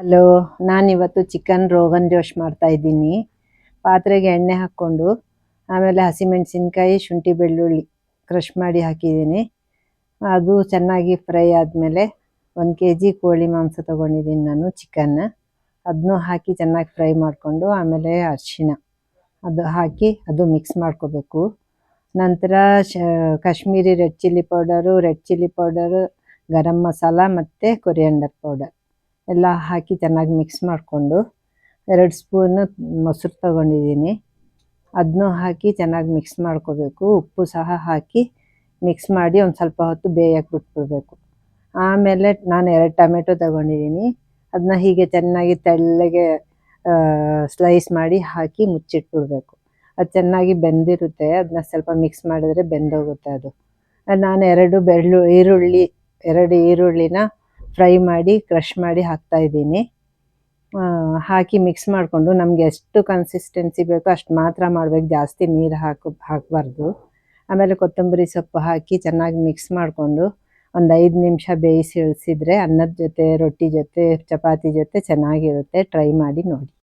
Hello, ನಾನಿವತ್ತು chicken rogan josh ಮಾಡ್ತಾಯಿದ್ದೀನಿ. ಪಾತ್ರೆಗೆ ಎಣ್ಣೆ ಹಾಕ್ಕೊಂಡು ಆಮೇಲೆ ಹಸಿಮೆಣಸಿನ್ಕಾಯಿ, ಶುಂಠಿ, ಬೆಳ್ಳುಳ್ಳಿ ಕ್ರಷ್ ಮಾಡಿ ಹಾಕಿದ್ದೀನಿ. ಅದು ಚೆನ್ನಾಗಿ ಫ್ರೈ ಆದಮೇಲೆ 1 kg ಕೋಳಿ ಮಾಂಸ ತೊಗೊಂಡಿದ್ದೀನಿ ನಾನು, ಚಿಕನ್ನ. ಅದನ್ನೂ ಹಾಕಿ ಚೆನ್ನಾಗಿ ಫ್ರೈ ಮಾಡಿಕೊಂಡು ಆಮೇಲೆ ಅರಿಶಿಣ ಅದು ಹಾಕಿ ಅದು ಮಿಕ್ಸ್ ಮಾಡ್ಕೋಬೇಕು. ನಂತರ Kashmiri red chilli powder, red chilli powder, garam masala ಮತ್ತು ಕೊರಿಯಂಡರ್ ಪೌಡರ್ ಎಲ್ಲ ಹಾಕಿ ಚೆನ್ನಾಗಿ ಮಿಕ್ಸ್ ಮಾಡಿಕೊಂಡು 2 ಸ್ಪೂನು ಮೊಸರು ತೊಗೊಂಡಿದ್ದೀನಿ. ಅದನ್ನೂ ಹಾಕಿ ಚೆನ್ನಾಗಿ ಮಿಕ್ಸ್ ಮಾಡ್ಕೋಬೇಕು. ಉಪ್ಪು ಸಹ ಹಾಕಿ ಮಿಕ್ಸ್ ಮಾಡಿ ಒಂದು ಸ್ವಲ್ಪ ಹೊತ್ತು ಬೇಯಕ್ಕೆ ಬಿಟ್ಬಿಡಬೇಕು. ಆಮೇಲೆ ನಾನು 2 ಟೊಮೆಟೊ ತೊಗೊಂಡಿದ್ದೀನಿ. ಅದನ್ನ ಹೀಗೆ ಚೆನ್ನಾಗಿ ತೆಳ್ಳಗೆ ಸ್ಲೈಸ್ ಮಾಡಿ ಹಾಕಿ ಮುಚ್ಚಿಟ್ಬಿಡ್ಬೇಕು. ಅದು ಚೆನ್ನಾಗಿ ಬೆಂದಿರುತ್ತೆ. ಅದನ್ನ ಸ್ವಲ್ಪ ಮಿಕ್ಸ್ ಮಾಡಿದ್ರೆ ಬೆಂದೋಗುತ್ತೆ ಅದು. ನಾನು 2 ಈರುಳ್ಳಿನ ಫ್ರೈ ಮಾಡಿ ಕ್ರಷ್ ಮಾಡಿ ಹಾಕ್ತಾಯಿದ್ದೀನಿ. ಹಾಕಿ ಮಿಕ್ಸ್ ಮಾಡಿಕೊಂಡು ನಮಗೆ ಎಷ್ಟು ಕನ್ಸಿಸ್ಟೆನ್ಸಿ ಬೇಕೋ ಅಷ್ಟು ಮಾತ್ರ ಮಾಡಬೇಕು, ಜಾಸ್ತಿ ನೀರು ಹಾಕಬಾರ್ದು. ಆಮೇಲೆ ಕೊತ್ತಂಬರಿ ಸೊಪ್ಪು ಹಾಕಿ ಚೆನ್ನಾಗಿ ಮಿಕ್ಸ್ ಮಾಡಿಕೊಂಡು ಒಂದು 5 ನಿಮಿಷ ಬೇಯಿಸಿ ಇಳಿಸಿದ್ರೆ ಅನ್ನದ ಜೊತೆ, ರೊಟ್ಟಿ ಜೊತೆ, ಚಪಾತಿ ಜೊತೆ ಚೆನ್ನಾಗಿರುತ್ತೆ. ಟ್ರೈ ಮಾಡಿ ನೋಡಿ.